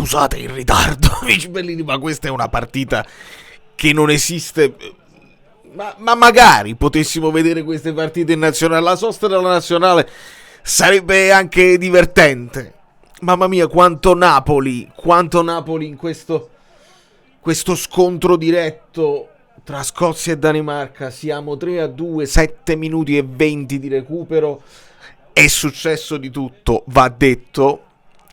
Scusate il ritardo, amici bellini, ma questa è una partita che non esiste. Ma magari potessimo vedere queste partite in nazionale. La sosta della nazionale sarebbe anche divertente. Mamma mia, quanto Napoli in questo scontro diretto tra Scozia e Danimarca. Siamo 3-2, 7 minuti e 20 di recupero. È successo di tutto, va detto.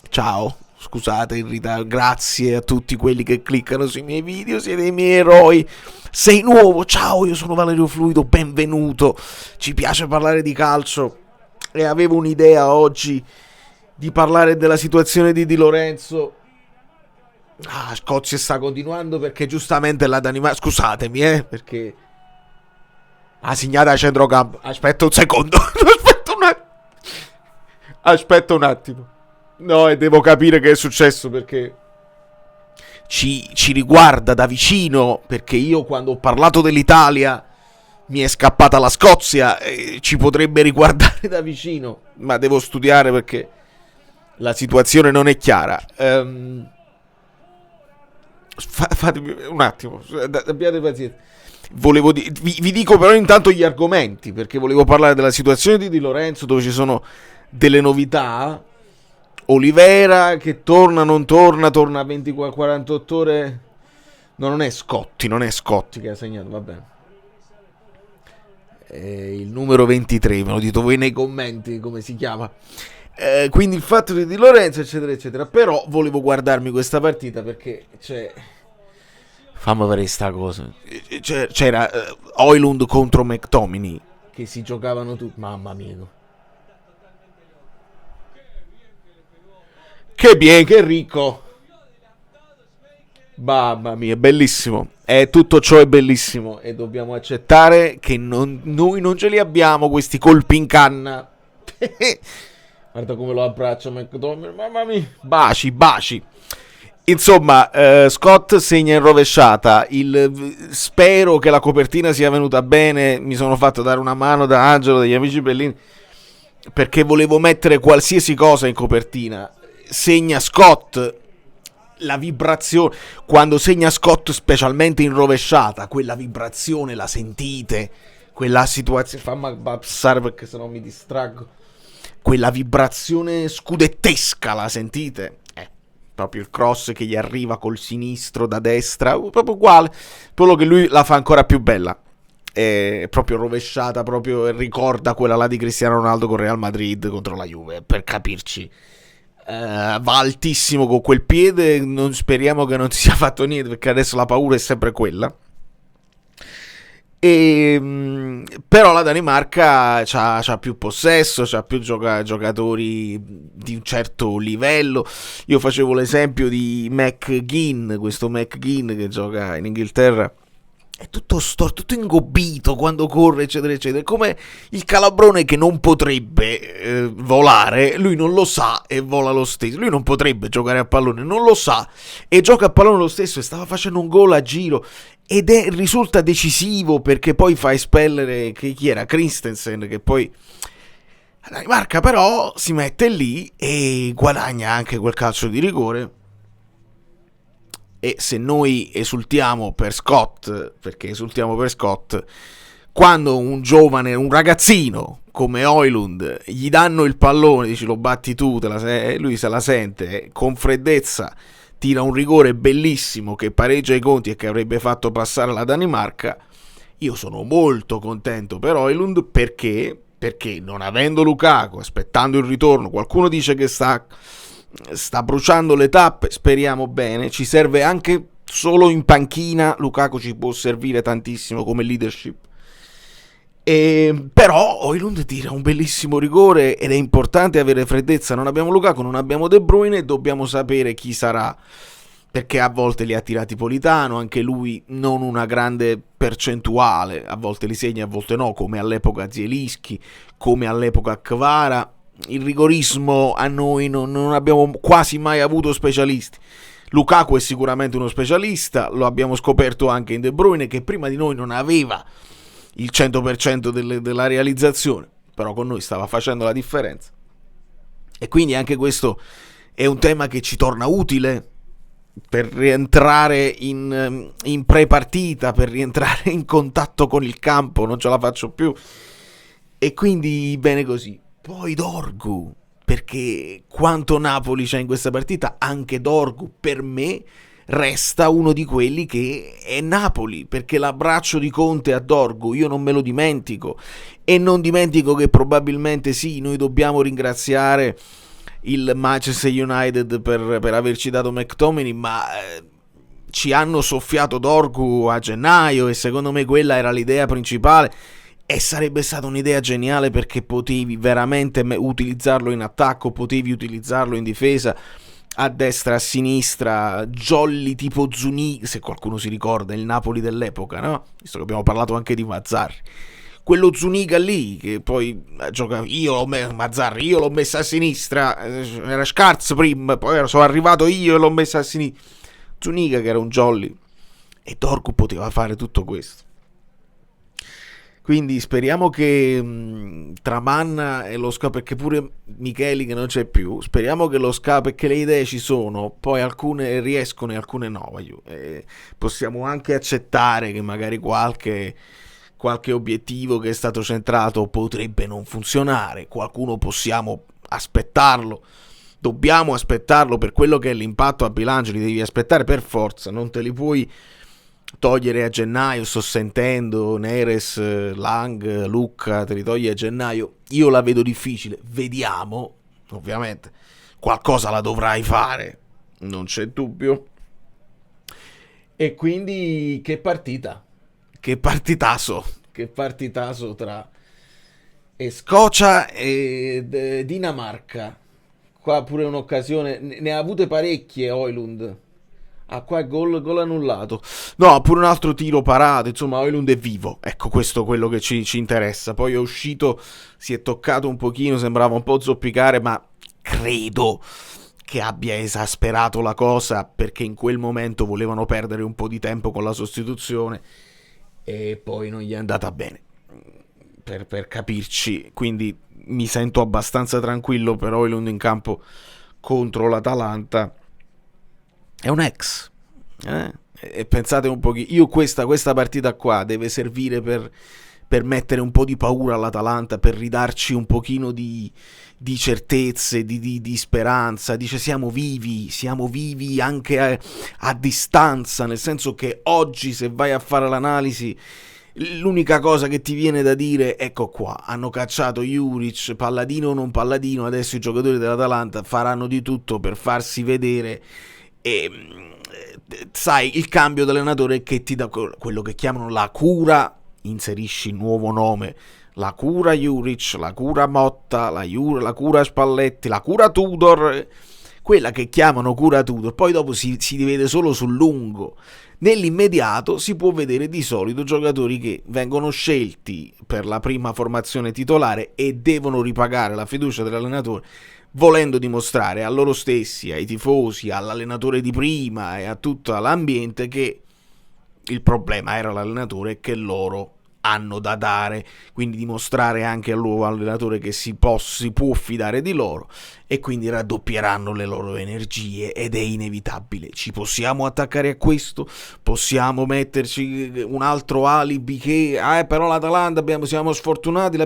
Ciao, scusate il ritardo, grazie a tutti quelli che cliccano sui miei video, siete i miei eroi. Sei nuovo, ciao, io sono Valerio Fluido, benvenuto. Ci piace parlare di calcio e avevo un'idea oggi di parlare della situazione di Di Lorenzo. Scozia sta continuando perché giustamente la Danimarca, scusatemi perché ha segnato a centrocampo. Aspetta un secondo. Aspetta un attimo. No, e devo capire che è successo perché ci riguarda da vicino, perché io quando ho parlato dell'Italia mi è scappata la Scozia e ci potrebbe riguardare da vicino, ma devo studiare perché la situazione non è chiara. Fatemi un attimo, abbiate pazienza. Vi dico però intanto gli argomenti, perché volevo parlare della situazione di Di Lorenzo, dove ci sono delle novità. Olivera che torna, non torna a 48 ore. No, non è Scotti che ha segnato, va bene. Il numero 23, me lo dite voi nei commenti come si chiama. Quindi il fatto di Lorenzo, eccetera, eccetera. Però volevo guardarmi questa partita perché fammi vedere sta cosa. C'era Højlund contro McTominay che si giocavano tutti. Mamma mia. Che bien, che ricco. Mamma mia, bellissimo. Tutto ciò è bellissimo e dobbiamo accettare che noi non ce li abbiamo questi colpi in canna. Guarda come lo abbraccia McTominay. Mamma mia. Baci. Insomma, Scott segna in rovesciata. Spero che la copertina sia venuta bene. Mi sono fatto dare una mano da Angelo, degli amici bellini, perché volevo mettere qualsiasi cosa in copertina. Segna Scott, la vibrazione quando segna Scott, specialmente in rovesciata, quella vibrazione la sentite, quella situazione, fammi passare perché sennò mi distraggo, quella vibrazione scudettesca la sentite, proprio il cross che gli arriva col sinistro da destra, proprio uguale, quello che lui la fa ancora più bella, è proprio rovesciata, proprio ricorda quella là di Cristiano Ronaldo con Real Madrid contro la Juve, per capirci. Va altissimo con quel piede. Speriamo che non si sia fatto niente, perché adesso la paura è sempre quella. Però la Danimarca c'ha più possesso, c'ha più giocatori di un certo livello. Io facevo l'esempio di McGinn, questo McGinn che gioca in Inghilterra. È tutto storto, tutto ingobbito quando corre, eccetera, eccetera. Come il calabrone che non potrebbe volare, lui non lo sa e vola lo stesso. Lui non potrebbe giocare a pallone, non lo sa e gioca a pallone lo stesso. E stava facendo un gol a giro ed risulta decisivo, perché poi fa espellere chi era? Christensen, che poi la Danimarca però si mette lì e guadagna anche quel calcio di rigore. E se noi esultiamo per Scott, perché esultiamo per Scott, quando un giovane, un ragazzino come Højlund gli danno il pallone, dici lo batti tu, lui se la sente, con freddezza tira un rigore bellissimo che pareggia i conti e che avrebbe fatto passare la Danimarca, io sono molto contento per Højlund, perché non avendo Lukaku, aspettando il ritorno, qualcuno dice che sta bruciando le tappe, speriamo bene, ci serve anche solo in panchina, Lukaku ci può servire tantissimo come leadership, però Højlund tira un bellissimo rigore ed è importante avere freddezza. Non abbiamo Lukaku, non abbiamo De Bruyne, dobbiamo sapere chi sarà, perché a volte li ha tirati Politano, anche lui non una grande percentuale, a volte li segna, a volte no, come all'epoca Zielinski, come all'epoca Kvara. Il rigorismo a noi non abbiamo quasi mai avuto specialisti. Lukaku è sicuramente uno specialista, lo abbiamo scoperto anche in De Bruyne, che prima di noi non aveva il 100% della realizzazione, però con noi stava facendo la differenza. E quindi anche questo è un tema che ci torna utile per rientrare in pre-partita, per rientrare in contatto con il campo, non ce la faccio più. E quindi bene così. Poi Dorgu, perché quanto Napoli c'è in questa partita, anche Dorgu per me resta uno di quelli che è Napoli, perché l'abbraccio di Conte a Dorgu io non me lo dimentico, e non dimentico che probabilmente sì, noi dobbiamo ringraziare il Manchester United per averci dato McTominay, ma ci hanno soffiato Dorgu a gennaio e secondo me quella era l'idea principale. E sarebbe stata un'idea geniale perché potevi veramente utilizzarlo in attacco, potevi utilizzarlo in difesa, a destra, a sinistra, jolly tipo Zuniga, se qualcuno si ricorda, il Napoli dell'epoca, no? Visto che abbiamo parlato anche di Mazzarri. Quello Zuniga lì, che poi gioca, Mazzarri, io l'ho messo a sinistra, era Scarz prima, poi sono arrivato io e l'ho messo a sinistra. Zuniga che era un jolly, e Dorgu poteva fare tutto questo. Quindi speriamo che tra Manna e lo SCA, perché pure Micheli che non c'è più, speriamo che lo SCA, perché le idee ci sono, poi alcune riescono e alcune no. Possiamo anche accettare che magari qualche obiettivo che è stato centrato potrebbe non funzionare, qualcuno possiamo aspettarlo, dobbiamo aspettarlo per quello che è l'impatto a bilancio, li devi aspettare per forza, non te li puoi togliere a gennaio. Sto sentendo Neres, Lang, Lucca, te li togli a gennaio, io la vedo difficile, vediamo, ovviamente qualcosa la dovrai fare, non c'è dubbio. E quindi che partita, che partitaso tra Scozia e Dinamarca. Qua pure un'occasione, ne ha avute parecchie Højlund. Ah, qua è gol annullato. No, pure un altro tiro parato. Insomma, Højlund è vivo. Ecco, questo è quello che ci interessa. Poi è uscito, si è toccato un pochino, sembrava un po' zoppicare, ma credo che abbia esasperato la cosa, perché in quel momento volevano perdere un po' di tempo con la sostituzione e poi non gli è andata bene, per capirci. Quindi mi sento abbastanza tranquillo per Højlund in campo contro l'Atalanta. È un ex, e pensate un pochino, io questa partita qua deve servire per mettere un po' di paura all'Atalanta, per ridarci un pochino di certezze, di speranza. Dice siamo vivi anche a distanza, nel senso che oggi se vai a fare l'analisi l'unica cosa che ti viene da dire, ecco qua, hanno cacciato Juric, palladino o non palladino, adesso i giocatori dell'Atalanta faranno di tutto per farsi vedere. E sai, il cambio d'allenatore che ti dà quello che chiamano la cura, inserisci il nuovo nome, la cura Juric, la cura Motta, la cura Spalletti, la cura Tudor, quella che chiamano cura Tudor, poi dopo si rivede solo sul lungo. Nell'immediato si può vedere di solito giocatori che vengono scelti per la prima formazione titolare e devono ripagare la fiducia dell'allenatore, volendo dimostrare a loro stessi, ai tifosi, all'allenatore di prima e a tutto l'ambiente che il problema era l'allenatore e che loro hanno da dare, quindi dimostrare anche al nuovo allenatore che si può fidare di loro, e quindi raddoppieranno le loro energie ed è inevitabile. Ci possiamo attaccare a questo, possiamo metterci un altro alibi che però l'Atalanta siamo sfortunati,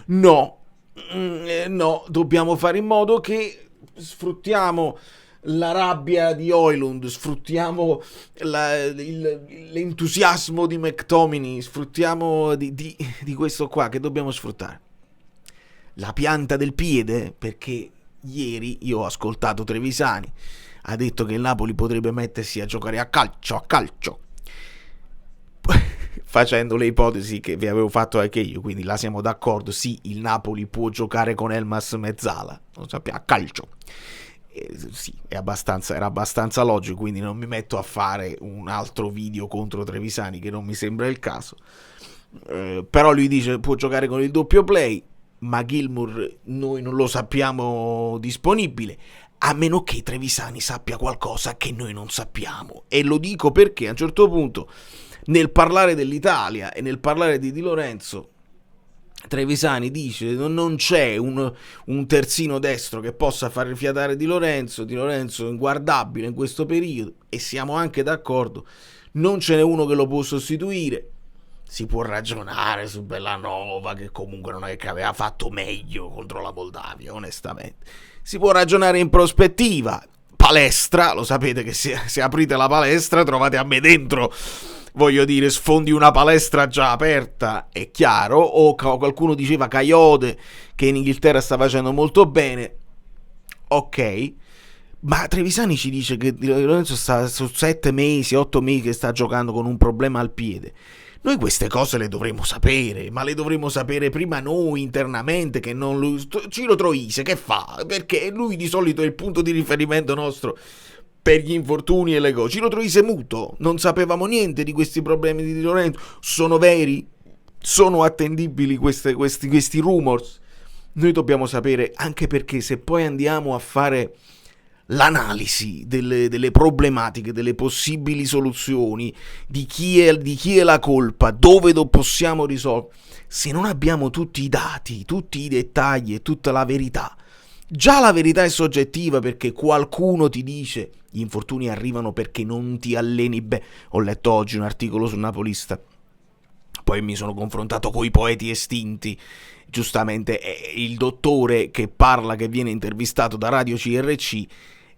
no, dobbiamo fare in modo che sfruttiamo la rabbia di Højlund, sfruttiamo l'entusiasmo di McTominay, sfruttiamo di questo qua che dobbiamo sfruttare. La pianta del piede, perché ieri io ho ascoltato Trevisani, ha detto che il Napoli potrebbe mettersi a giocare a calcio, facendo le ipotesi che vi avevo fatto anche io, quindi là siamo d'accordo, sì, il Napoli può giocare con Elmas Mezzala, lo sappiamo, a calcio. Sì, era abbastanza logico, quindi non mi metto a fare un altro video contro Trevisani, che non mi sembra il caso. Però lui dice può giocare con il doppio play, ma Gilmour noi non lo sappiamo disponibile, a meno che Trevisani sappia qualcosa che noi non sappiamo. E lo dico perché a un certo punto, nel parlare dell'Italia e nel parlare di Di Lorenzo, Trevisani dice non c'è un terzino destro che possa far rifiatare Di Lorenzo è inguardabile in questo periodo, e siamo anche d'accordo, non ce n'è uno che lo può sostituire. Si può ragionare su Bellanova, che comunque non è che aveva fatto meglio contro la Moldavia, onestamente. Si può ragionare in prospettiva. Palestra, lo sapete che se aprite la palestra trovate a me dentro, voglio dire, sfondi una palestra già aperta, è chiaro. O qualcuno diceva Coyote, che in Inghilterra sta facendo molto bene, ok, ma Trevisani ci dice che Di Lorenzo sta su 7 mesi, 8 mesi che sta giocando con un problema al piede. Noi queste cose le dovremmo sapere, ma le dovremmo sapere prima noi internamente, che non lui. Ciro Troise che fa? Perché lui di solito è il punto di riferimento nostro per gli infortuni e le cose. Ciro Troise muto, non sapevamo niente di questi problemi di Di Lorenzo. Sono veri? Sono attendibili questi rumors? Noi dobbiamo sapere, anche perché se poi andiamo a fare l'analisi delle problematiche, delle possibili soluzioni, di chi è la colpa, dove possiamo risolvere, se non abbiamo tutti i dati, tutti i dettagli e tutta la verità. Già la verità è soggettiva, perché qualcuno ti dice gli infortuni arrivano perché non ti alleni bene. Ho letto oggi un articolo sul Napolista, poi mi sono confrontato coi poeti estinti. Giustamente il dottore che parla, che viene intervistato da Radio CRC,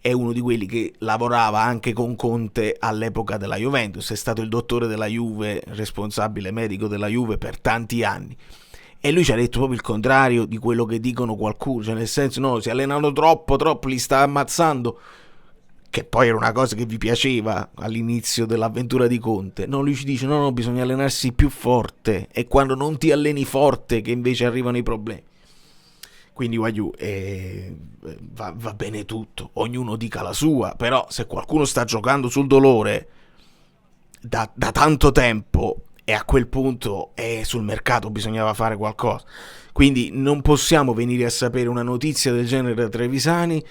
è uno di quelli che lavorava anche con Conte all'epoca della Juventus, è stato il dottore della Juve, responsabile medico della Juve per tanti anni, e lui ci ha detto proprio il contrario di quello che dicono qualcuno, cioè nel senso, no, si allenano troppo, li sta ammazzando, che poi era una cosa che vi piaceva all'inizio dell'avventura di Conte. No, lui ci dice no, bisogna allenarsi più forte, è quando non ti alleni forte che invece arrivano i problemi. Quindi va bene tutto, ognuno dica la sua, però se qualcuno sta giocando sul dolore da tanto tempo, e a quel punto sul mercato bisognava fare qualcosa. Quindi non possiamo venire a sapere una notizia del genere da Trevisani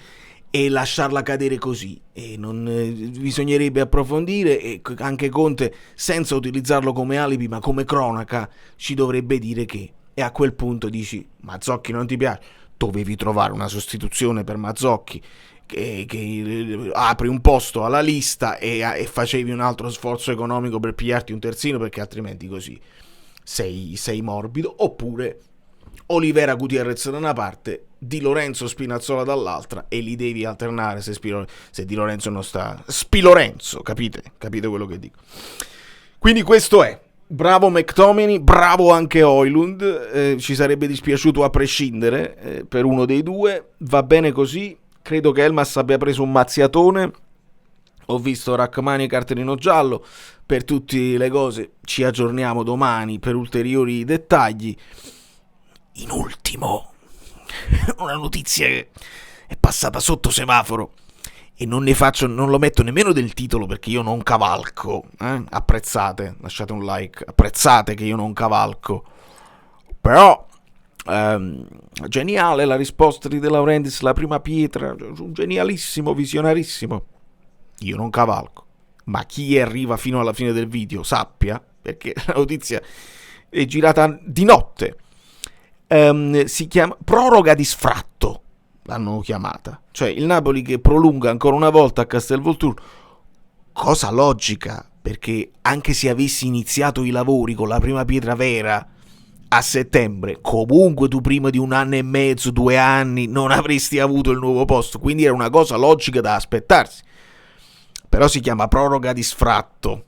e lasciarla cadere così, e bisognerebbe approfondire, e anche Conte, senza utilizzarlo come alibi ma come cronaca, ci dovrebbe dire che. E a quel punto dici Mazzocchi non ti piace, dovevi trovare una sostituzione per Mazzocchi, che apri un posto alla lista e facevi un altro sforzo economico per pigliarti un terzino, perché altrimenti così sei morbido. Oppure Olivera Gutierrez da una parte, Di Lorenzo Spinazzola dall'altra, e li devi alternare se Di Lorenzo non sta. Spilorenzo, capite quello che dico. Quindi questo è. Bravo McTominay, bravo anche Højlund, ci sarebbe dispiaciuto a prescindere per uno dei due, va bene così. Credo che Elmas abbia preso un mazziatone, ho visto Rachmani e cartellino giallo. Per tutte le cose ci aggiorniamo domani per ulteriori dettagli. In ultimo, una notizia che è passata sotto semaforo e non lo metto nemmeno del titolo, perché io non cavalco, apprezzate, lasciate un like, apprezzate che io non cavalco, però geniale la risposta di De Laurentiis, la prima pietra, genialissimo, visionarissimo. Io non cavalco, ma chi arriva fino alla fine del video sappia, perché la notizia è girata di notte, si chiama proroga di sfratto, l'hanno chiamata, cioè il Napoli che prolunga ancora una volta a Castelvolturno, cosa logica, perché anche se avessi iniziato i lavori con la prima pietra vera a settembre, comunque tu prima di 1 anno e mezzo, 2 anni non avresti avuto il nuovo posto, quindi era una cosa logica da aspettarsi. Però si chiama proroga di sfratto.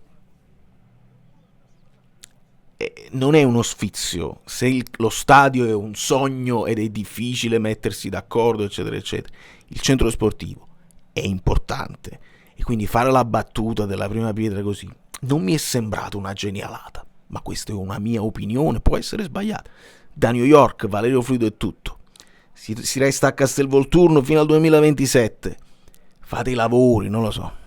Non è uno sfizio, se lo stadio è un sogno ed è difficile mettersi d'accordo, eccetera eccetera, il centro sportivo è importante, e quindi fare la battuta della prima pietra così non mi è sembrato una genialata, ma questa è una mia opinione, può essere sbagliata. Da New York, Valerio Fluido è tutto, si resta a Castelvolturno fino al 2027, fate i lavori, non lo so.